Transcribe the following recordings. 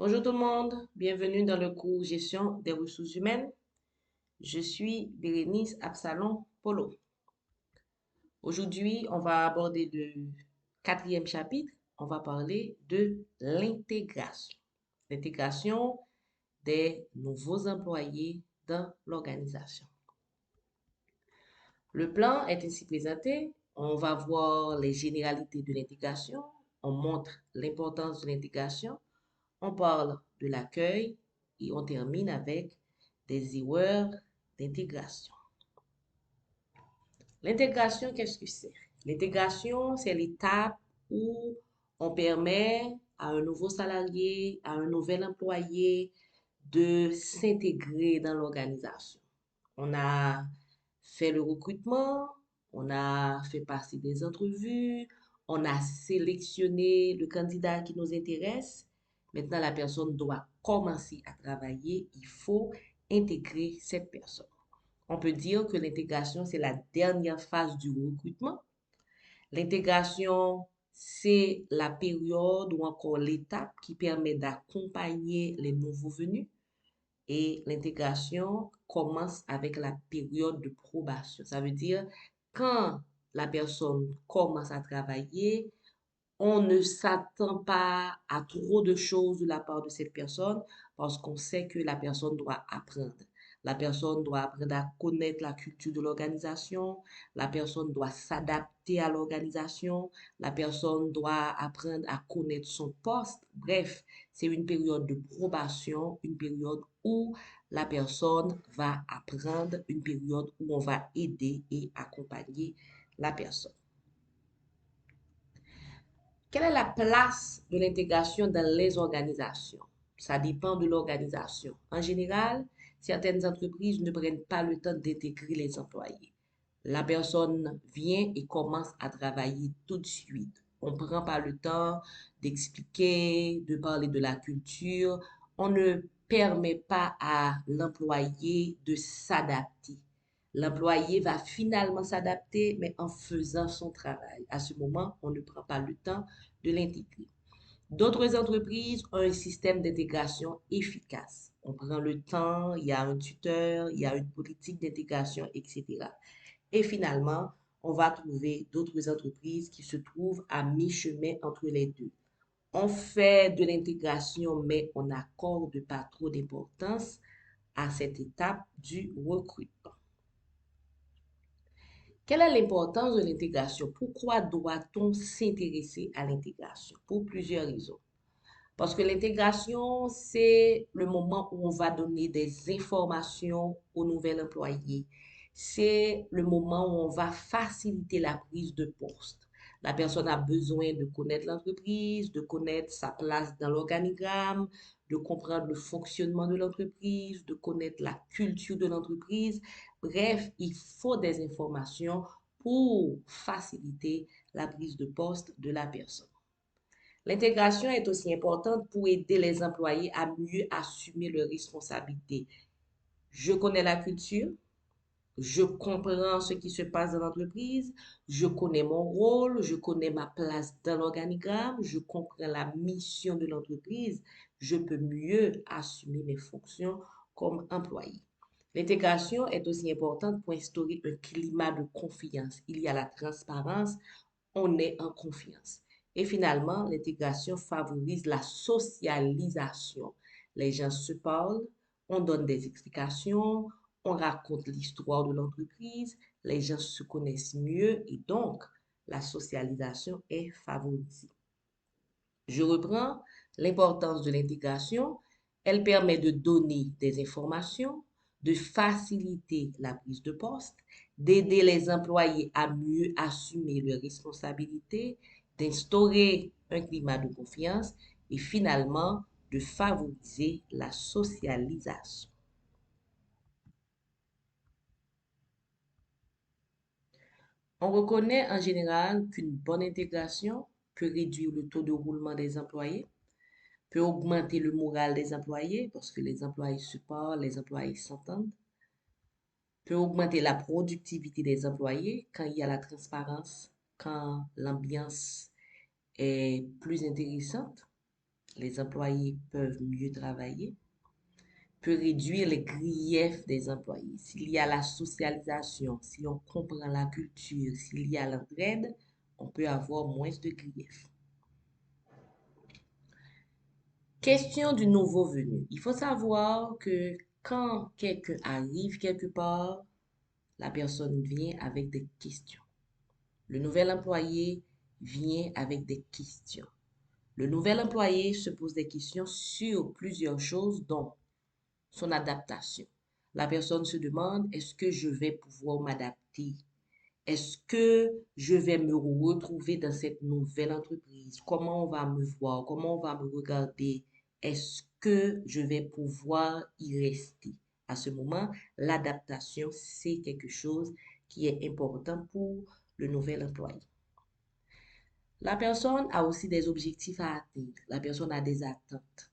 Bonjour tout le monde, bienvenue dans le cours Gestion des ressources humaines. Je suis Bérénice Absalom Polo. Aujourd'hui, on va aborder le quatrième chapitre. On va parler de l'intégration. L'intégration des nouveaux employés dans l'organisation. Le plan est ainsi présenté. On va voir les généralités de l'intégration. On montre l'importance de l'intégration. On parle de l'accueil et on termine avec des erreurs d'intégration. L'intégration, qu'est-ce que c'est? L'intégration, c'est l'étape où on permet à un nouveau salarié, à un nouvel employé de s'intégrer dans l'organisation. On a fait le recrutement, on a fait passer des entrevues, on a sélectionné le candidat qui nous intéresse. Maintenant, la personne doit commencer à travailler. Il faut intégrer cette personne. On peut dire que l'intégration, c'est la dernière phase du recrutement. L'intégration, c'est la période ou encore l'étape qui permet d'accompagner les nouveaux venus. Et l'intégration commence avec la période de probation. Ça veut dire quand la personne commence à travailler, on ne s'attend pas à trop de choses de la part de cette personne parce qu'on sait que la personne doit apprendre. La personne doit apprendre à connaître la culture de l'organisation. La personne doit s'adapter à l'organisation. La personne doit apprendre à connaître son poste. Bref, c'est une période de probation, une période où la personne va apprendre, une période où on va aider et accompagner la personne. Quelle est la place de l'intégration dans les organisations? Ça dépend de l'organisation. En général, certaines entreprises ne prennent pas le temps d'intégrer les employés. La personne vient et commence à travailler tout de suite. On ne prend pas le temps d'expliquer, de parler de la culture. On ne permet pas à l'employé de s'adapter. L'employé va finalement s'adapter, mais en faisant son travail. À ce moment, on ne prend pas le temps de l'intégrer. D'autres entreprises ont un système d'intégration efficace. On prend le temps, il y a un tuteur, il y a une politique d'intégration, etc. Et finalement, on va trouver d'autres entreprises qui se trouvent à mi-chemin entre les deux. On fait de l'intégration, mais on n'accorde pas trop d'importance à cette étape du recrutement. Quelle est l'importance de l'intégration? Pourquoi doit-on s'intéresser à l'intégration? Pour plusieurs raisons. Parce que l'intégration, c'est le moment où on va donner des informations au nouvel employé. C'est le moment où on va faciliter la prise de poste. La personne a besoin de connaître l'entreprise, de connaître sa place dans l'organigramme, de comprendre le fonctionnement de l'entreprise, de connaître la culture de l'entreprise. Bref, il faut des informations pour faciliter la prise de poste de la personne. L'intégration est aussi importante pour aider les employés à mieux assumer leurs responsabilités. Je connais la culture, je comprends ce qui se passe dans l'entreprise, je connais mon rôle, je connais ma place dans l'organigramme, je comprends la mission de l'entreprise, je peux mieux assumer mes fonctions comme employé. L'intégration est aussi importante pour instaurer un climat de confiance. Il y a la transparence, on est en confiance. Et finalement, l'intégration favorise la socialisation. Les gens se parlent, on donne des explications, on raconte l'histoire de l'entreprise, les gens se connaissent mieux et donc la socialisation est favorisée. Je reprends l'importance de l'intégration. Elle permet de donner des informations, de faciliter la prise de poste, d'aider les employés à mieux assumer leurs responsabilités, d'instaurer un climat de confiance et finalement de favoriser la socialisation. On reconnaît en général qu'une bonne intégration peut réduire le taux de roulement des employés, peut augmenter le moral des employés parce que les employés se parlent, les employés s'entendent, peut augmenter la productivité des employés quand il y a la transparence, quand l'ambiance est plus intéressante. les employés peuvent mieux travailler, peut réduire les griefs des employés. S'il y a la socialisation, si on comprend la culture, s'il y a l'entraide, on peut avoir moins de griefs. Question du nouveau venu. Il faut savoir que quand quelqu'un arrive quelque part, la personne vient avec des questions. Le nouvel employé vient avec des questions. Le nouvel employé se pose des questions sur plusieurs choses, dont son adaptation. La personne se demande, est-ce que je vais pouvoir m'adapter? Est-ce que je vais me retrouver dans cette nouvelle entreprise? Comment on va me voir? Comment on va me regarder? Est-ce que je vais pouvoir y rester? À ce moment, l'adaptation, c'est quelque chose qui est important pour le nouvel employé. La personne a aussi des objectifs à atteindre. La personne a des attentes.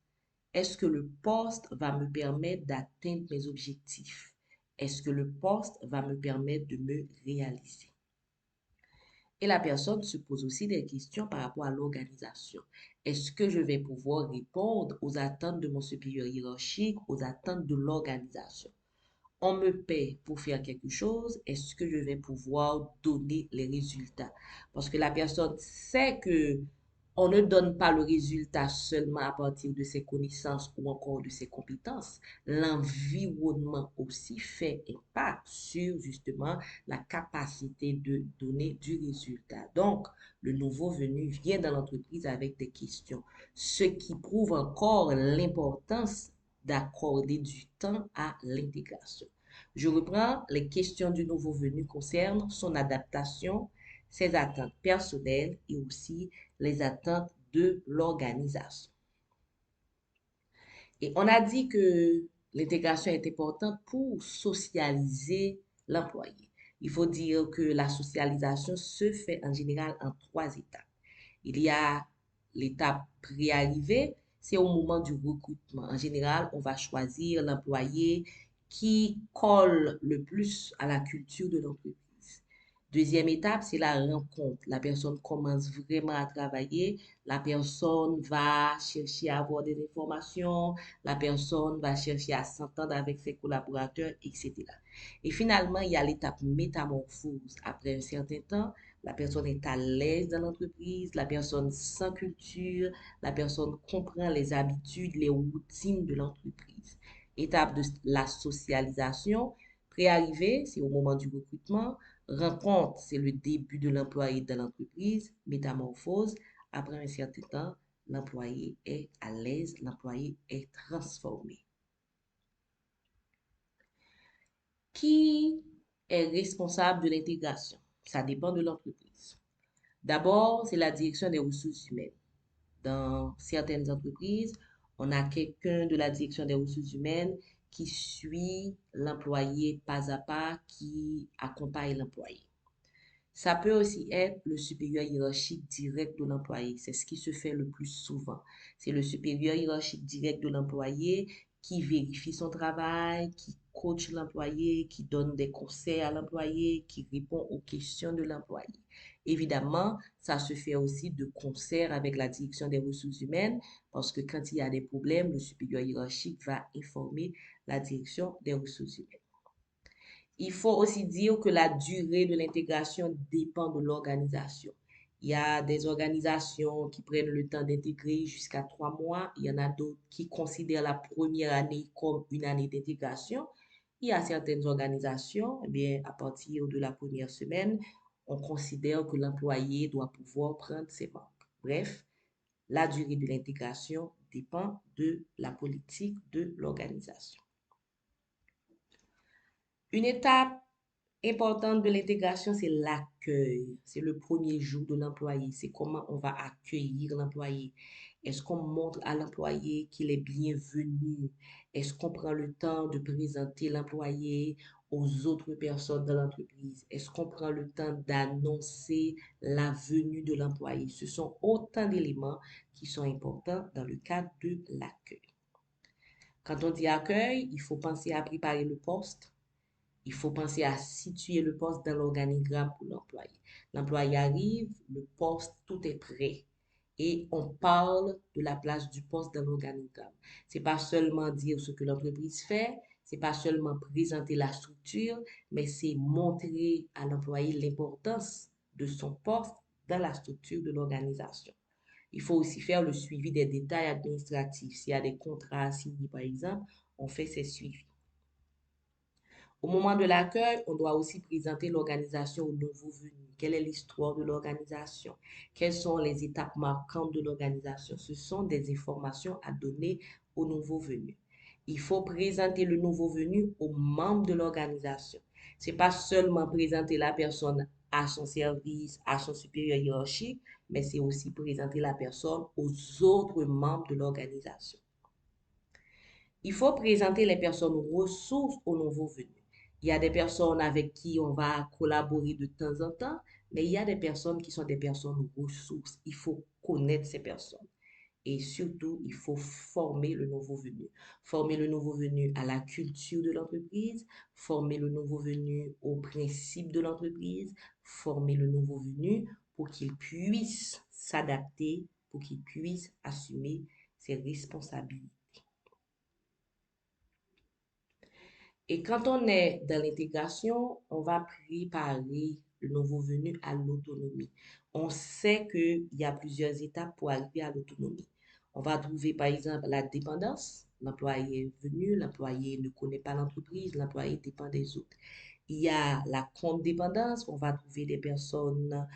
Est-ce que le poste va me permettre d'atteindre mes objectifs? Est-ce que le poste va me permettre de me réaliser? Et la personne se pose aussi des questions par rapport à l'organisation. Est-ce que je vais pouvoir répondre aux attentes de mon supérieur hiérarchique, aux attentes de l'organisation? On me paie pour faire quelque chose, est-ce que je vais pouvoir donner les résultats? Parce que la personne sait que on ne donne pas le résultat seulement à partir de ses connaissances ou encore de ses compétences. L'environnement aussi fait impact sur justement la capacité de donner du résultat. Donc, le nouveau venu vient dans l'entreprise avec des questions, ce qui prouve encore l'importance d'accorder du temps à l'intégration. Je reprends, les questions du nouveau venu concernent son adaptation, ses attentes personnelles et aussi les attentes de l'organisation. Et on a dit que l'intégration est importante pour socialiser l'employé. Il faut dire que la socialisation se fait en général en trois étapes. Il y a l'étape pré-arrivée, c'est au moment du recrutement. En général, on va choisir l'employé qui colle le plus à la culture de l'entreprise. Deuxième étape, c'est la rencontre. La personne commence vraiment à travailler. La personne va chercher à avoir des informations. La personne va chercher à s'entendre avec ses collaborateurs, etc. Et finalement, il y a l'étape métamorphose. Après un certain temps, la personne est à l'aise dans l'entreprise, la personne sans culture, la personne comprend les habitudes, les routines de l'entreprise. Étape de la socialisation, pré-arrivée, c'est au moment du recrutement. Rencontre, c'est le début de l'employé dans l'entreprise. Métamorphose, après un certain temps, l'employé est à l'aise, l'employé est transformé. Qui est responsable de l'intégration? Ça dépend de l'entreprise. D'abord, c'est la direction des ressources humaines. Dans certaines entreprises, on a quelqu'un de la direction des ressources humaines qui suit l'employé pas à pas, qui accompagne l'employé. Ça peut aussi être le supérieur hiérarchique direct de l'employé. C'est ce qui se fait le plus souvent. C'est le supérieur hiérarchique direct de l'employé qui vérifie son travail, qui coach l'employé, qui donne des conseils à l'employé, qui répond aux questions de l'employé. Évidemment, ça se fait aussi de concert avec la direction des ressources humaines parce que quand il y a des problèmes, le supérieur hiérarchique va informer la direction des ressources humaines. Il faut aussi dire que la durée de l'intégration dépend de l'organisation. Il y a des organisations qui prennent le temps d'intégrer jusqu'à 3 mois. Il y en a d'autres qui considèrent la première année comme une année d'intégration. Il y a certaines organisations, eh bien, à partir de la première semaine, on considère que l'employé doit pouvoir prendre ses marques. Bref, la durée de l'intégration dépend de la politique de l'organisation. Une étape importante de l'intégration, c'est l'accueil. C'est le premier jour de l'employé. C'est comment on va accueillir l'employé. Est-ce qu'on montre à l'employé qu'il est bienvenu? Est-ce qu'on prend le temps de présenter l'employé aux autres personnes de l'entreprise? Est-ce qu'on prend le temps d'annoncer la venue de l'employé? Ce sont autant d'éléments qui sont importants dans le cadre de l'accueil. Quand on dit accueil, il faut penser à préparer le poste. Il faut penser à situer le poste dans l'organigramme pour l'employé. L'employé arrive, le poste, tout est prêt. et on parle de la place du poste dans l'organigramme. C'est pas seulement dire ce que l'entreprise fait, c'est pas seulement présenter la structure, mais c'est montrer à l'employé l'importance de son poste dans la structure de l'organisation. Il faut aussi faire le suivi des détails administratifs. S'il y a des contrats à signer, par exemple, on fait ces suivis. Au moment de l'accueil, on doit aussi présenter l'organisation aux nouveaux venus. Quelle est l'histoire de l'organisation? Quelles sont les étapes marquantes de l'organisation? Ce sont des informations à donner aux nouveaux venus. Il faut présenter le nouveau venu aux membres de l'organisation. C'est pas seulement présenter la personne à son service, à son supérieur hiérarchique, mais c'est aussi présenter la personne aux autres membres de l'organisation. Il faut présenter les personnes ressources aux nouveaux venus. Il y a des personnes avec qui on va collaborer de temps en temps, mais il y a des personnes qui sont des personnes ressources. Il faut connaître ces personnes. Et surtout, il faut former le nouveau venu. Former le nouveau venu à la culture de l'entreprise, former le nouveau venu aux principes de l'entreprise, former le nouveau venu pour qu'il puisse s'adapter, pour qu'il puisse assumer ses responsabilités. Et quand on est dans l'intégration, on va préparer le nouveau venu à l'autonomie. On sait qu'il y a plusieurs étapes pour arriver à l'autonomie. On va trouver par exemple la dépendance. L'employé est venu, l'employé ne connaît pas l'entreprise, l'employé dépend des autres. Il y a la condépendance. On va trouver des personnes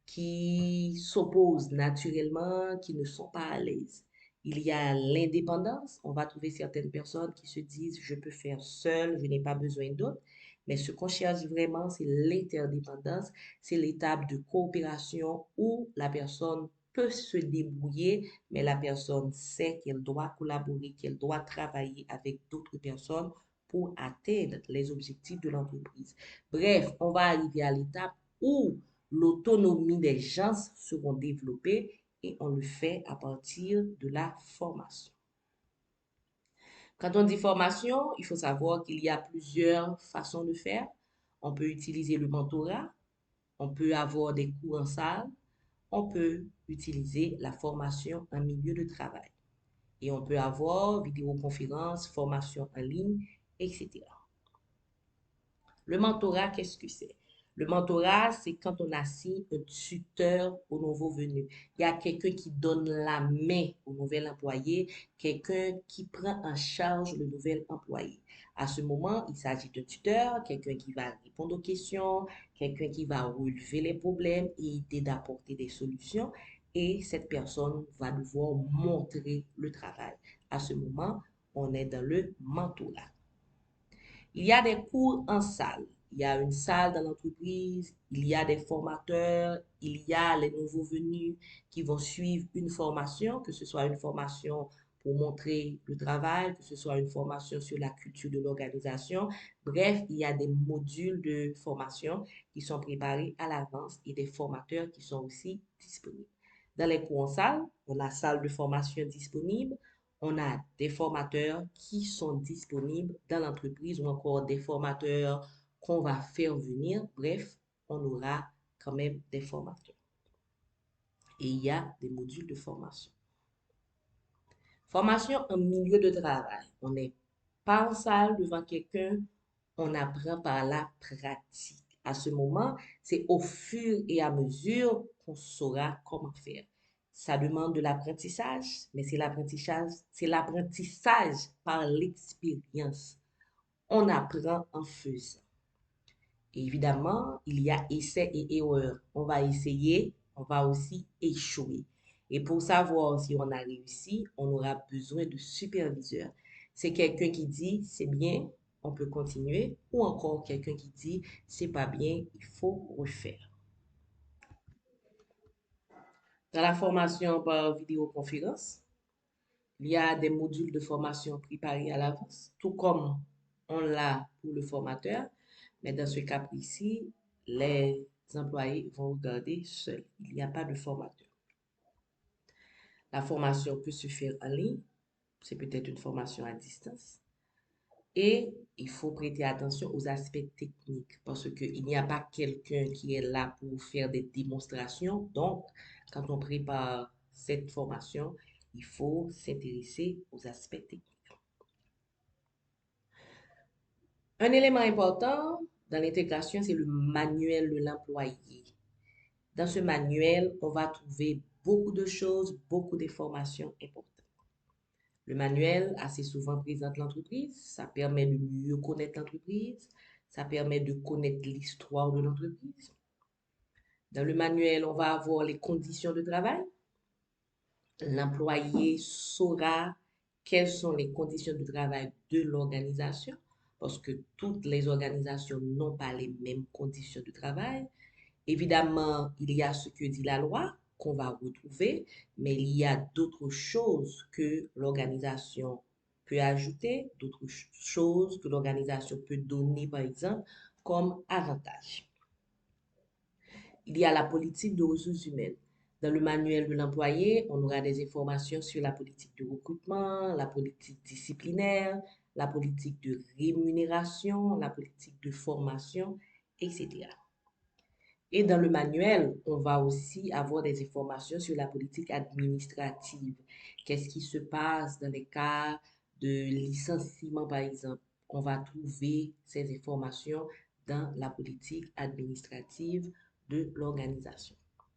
qui s'opposent naturellement, qui ne sont pas à l'aise. Il y a l'indépendance. On va trouver certaines personnes qui se disent, je peux faire seul, je n'ai pas besoin d'autres. Mais ce qu'on cherche vraiment, c'est l'interdépendance. C'est l'étape de coopération où la personne peut se débrouiller, mais la personne sait qu'elle doit collaborer, qu'elle doit travailler avec d'autres personnes pour atteindre les objectifs de l'entreprise. Bref, on va arriver à l'étape où l'autonomie des gens seront développées et on le fait à partir de la formation. Quand on dit formation, il faut savoir qu'il y a plusieurs façons de faire. On peut utiliser le mentorat, on peut avoir des cours en salle, on peut utiliser la formation en milieu de travail. Et on peut avoir vidéoconférence, formation en ligne, etc. Le mentorat, qu'est-ce que c'est? Le mentorat, c'est quand on assigne un tuteur au nouveau venu. Il y a quelqu'un qui donne la main au nouvel employé, quelqu'un qui prend en charge le nouvel employé. À ce moment, il s'agit d'un tuteur, quelqu'un qui va répondre aux questions, quelqu'un qui va relever les problèmes et aider d'apporter des solutions. Et cette personne va devoir montrer le travail. À ce moment, on est dans le mentorat. Il y a des cours en salle. Il y a une salle dans l'entreprise, il y a des formateurs, il y a les nouveaux venus qui vont suivre une formation, que ce soit une formation pour montrer le travail, que ce soit une formation sur la culture de l'organisation. Bref, il y a des modules de formation qui sont préparés à l'avance et des formateurs qui sont aussi disponibles. Dans les cours en salle, on a salle de formation disponible, on a des formateurs qui sont disponibles dans l'entreprise ou encore des formateurs qu'on va faire venir. Bref, on aura quand même des formateurs. Et il y a des modules de formation. Formation en milieu de travail. On n'est pas en salle devant quelqu'un, on apprend par la pratique. À ce moment, c'est au fur et à mesure qu'on saura comment faire. Ça demande de l'apprentissage, mais c'est l'apprentissage par l'expérience. On apprend en faisant. Et évidemment, il y a essai et erreur. On va essayer, on va aussi échouer. Et pour savoir si on a réussi, on aura besoin de superviseur. C'est quelqu'un qui dit c'est bien, on peut continuer, ou encore quelqu'un qui dit c'est pas bien, il faut refaire. Dans la formation par vidéoconférence, il y a des modules de formation préparés à l'avance, tout comme on l'a pour le formateur. Mais dans ce cas précis, les employés vont regarder seuls. Il n'y a pas de formateur. La formation peut se faire en ligne. C'est peut-être une formation à distance. Et il faut prêter attention aux aspects techniques parce qu'il n'y a pas quelqu'un qui est là pour faire des démonstrations. Donc, quand on prépare cette formation, il faut s'intéresser aux aspects techniques. Un élément important dans l'intégration, c'est le manuel de l'employé. Dans ce manuel, on va trouver beaucoup de choses, beaucoup d'informations importantes. Le manuel, assez souvent, présente l'entreprise. Ça permet de mieux connaître l'entreprise. Ça permet de connaître l'histoire de l'entreprise. Dans le manuel, on va avoir les conditions de travail. L'employé saura quelles sont les conditions de travail de l'organisation, parce que toutes les organisations n'ont pas les mêmes conditions de travail. Évidemment, il y a ce que dit la loi qu'on va retrouver, mais il y a d'autres choses que l'organisation peut ajouter, d'autres choses que l'organisation peut donner, par exemple, comme avantage. Il y a la politique de ressources humaines. Dans le manuel de l'employé, on aura des informations sur la politique de recrutement, la politique disciplinaire, la politique de rémunération, la politique de formation, etc. Et dans le manuel, on va aussi avoir des informations sur la politique administrative. Qu'est-ce qui se passe dans les cas de licenciement, par exemple? On va trouver ces informations dans la politique administrative de l'organisation.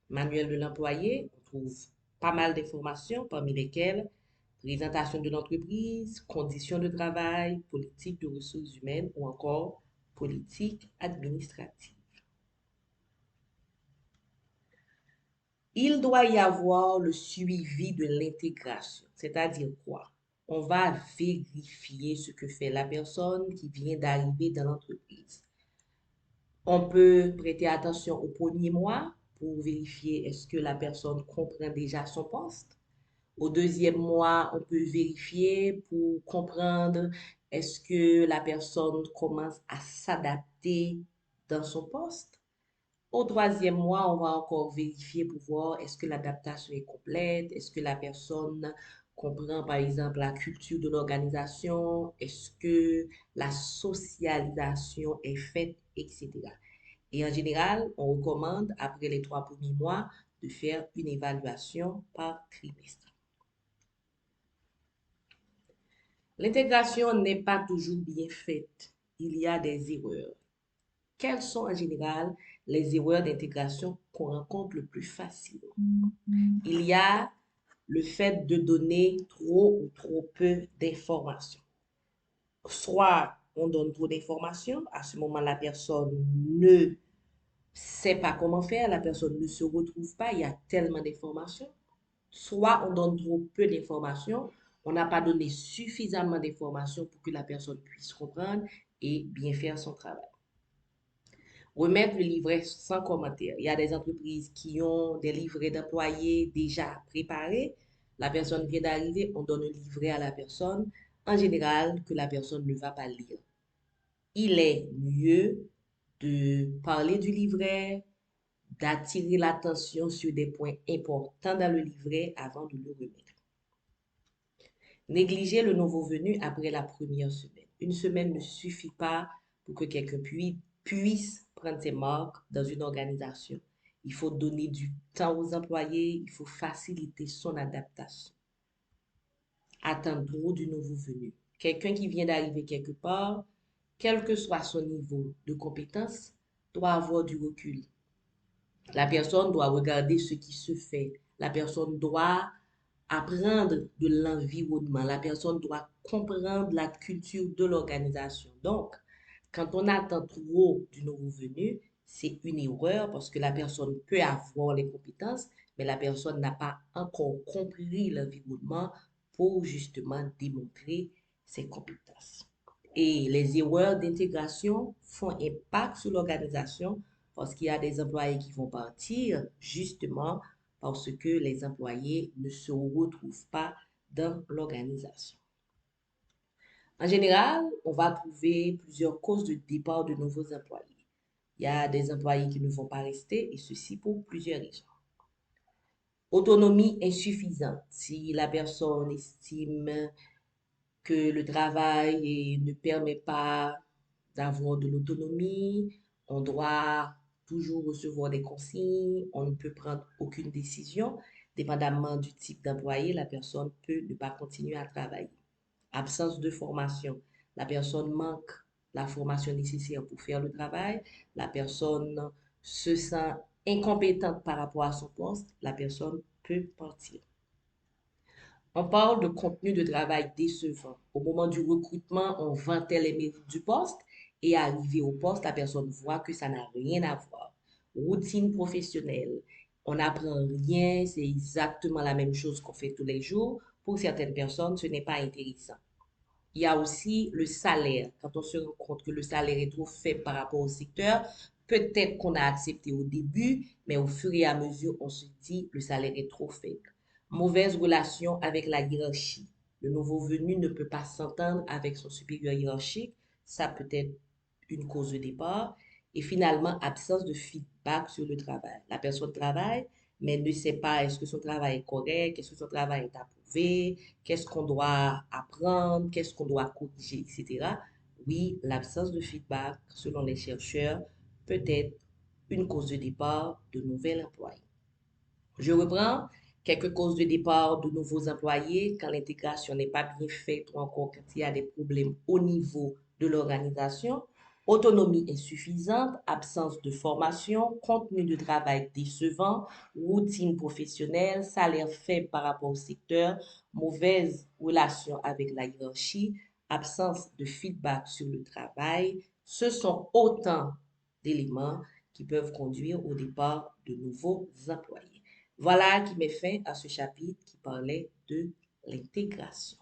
Manuel de l'employé, on trouve pas mal d'informations, parmi lesquelles présentation de l'entreprise, conditions de travail, politique de ressources humaines ou encore politique administrative. Il doit y avoir le suivi de l'intégration, c'est-à-dire quoi? On va vérifier ce que fait la personne qui vient d'arriver dans l'entreprise. On peut prêter attention au premier mois pour vérifier est-ce que la personne comprend déjà son poste. Au deuxième mois, on peut vérifier pour comprendre est-ce que la personne commence à s'adapter dans son poste. Au troisième mois, on va encore vérifier pour voir est-ce que l'adaptation est complète, est-ce que la personne comprend par exemple la culture de l'organisation, est-ce que la socialisation est faite, etc. Et en général, on recommande après les 3 premiers mois de faire une évaluation par trimestre. L'intégration n'est pas toujours bien faite. Il y a des erreurs. Quelles sont en général les erreurs d'intégration qu'on rencontre le plus facilement? Il y a le fait de donner trop ou trop peu d'informations. Soit on donne trop d'informations, à ce moment la personne ne sait pas comment faire, la personne ne se retrouve pas, il y a tellement d'informations. Soit on donne trop peu d'informations, on n'a pas donné suffisamment d'informations pour que la personne puisse comprendre et bien faire son travail. Remettre le livret sans commentaire. Il y a des entreprises qui ont des livrets d'employés déjà préparés. La personne vient d'arriver, on donne un livret à la personne, en général, que la personne ne va pas lire. Il est mieux de parler du livret, d'attirer l'attention sur des points importants dans le livret avant de le remettre. Négliger le nouveau venu après la première semaine. Une semaine ne suffit pas pour que quelqu'un puisse prendre ses marques dans une organisation. Il faut donner du temps aux employés, il faut faciliter son adaptation. Attendre trop du nouveau venu. Quelqu'un qui vient d'arriver quelque part, quel que soit son niveau de compétence, doit avoir du recul. La personne doit regarder ce qui se fait. La personne doit apprendre de l'environnement. La personne doit comprendre la culture de l'organisation. Donc, quand on attend trop du nouveau venu, c'est une erreur parce que la personne peut avoir les compétences, mais la personne n'a pas encore compris l'environnement pour justement démontrer ses compétences. Et les erreurs d'intégration font impact sur l'organisation parce qu'il y a des employés qui vont partir justement parce que les employés ne se retrouvent pas dans l'organisation. En général, on va trouver plusieurs causes de départ de nouveaux employés. Il y a des employés qui ne vont pas rester et ceci pour plusieurs raisons. Autonomie insuffisante. Si la personne estime que le travail ne permet pas d'avoir de l'autonomie, on doit toujours recevoir des consignes, on ne peut prendre aucune décision. Dépendamment du type d'employé, la personne peut ne pas continuer à travailler. Absence de formation. La personne manque la formation nécessaire pour faire le travail. La personne se sent incompétente par rapport à son poste. La personne peut partir. On parle de contenu de travail décevant. Au moment du recrutement, on vantait les mérites du poste et arrivé au poste, la personne voit que ça n'a rien à voir. Routine professionnelle. On n'apprend rien, c'est exactement la même chose qu'on fait tous les jours. Pour certaines personnes, ce n'est pas intéressant. Il y a aussi le salaire. Quand on se rend compte que le salaire est trop faible par rapport au secteur, peut-être qu'on a accepté au début, mais au fur et à mesure, on se dit le salaire est trop faible. Mauvaise relation avec la hiérarchie. Le nouveau venu ne peut pas s'entendre avec son supérieur hiérarchique. Ça peut être une cause de départ. Et finalement, absence de feedback sur le travail. La personne travaille, mais ne sait pas est-ce que son travail est correct, est-ce que son travail est approuvé, qu'est-ce qu'on doit apprendre, qu'est-ce qu'on doit corriger, etc. Oui, l'absence de feedback, selon les chercheurs, peut être une cause de départ de nouvel employé. Je reprends quelques causes de départ de nouveaux employés quand l'intégration n'est pas bien faite ou encore quand il y a des problèmes au niveau de l'organisation. Autonomie insuffisante, absence de formation, contenu de travail décevant, routine professionnelle, salaire faible par rapport au secteur, mauvaise relation avec la hiérarchie, absence de feedback sur le travail. Ce sont autant d'éléments qui peuvent conduire au départ de nouveaux employés. Voilà qui met fin à ce chapitre qui parlait de l'intégration.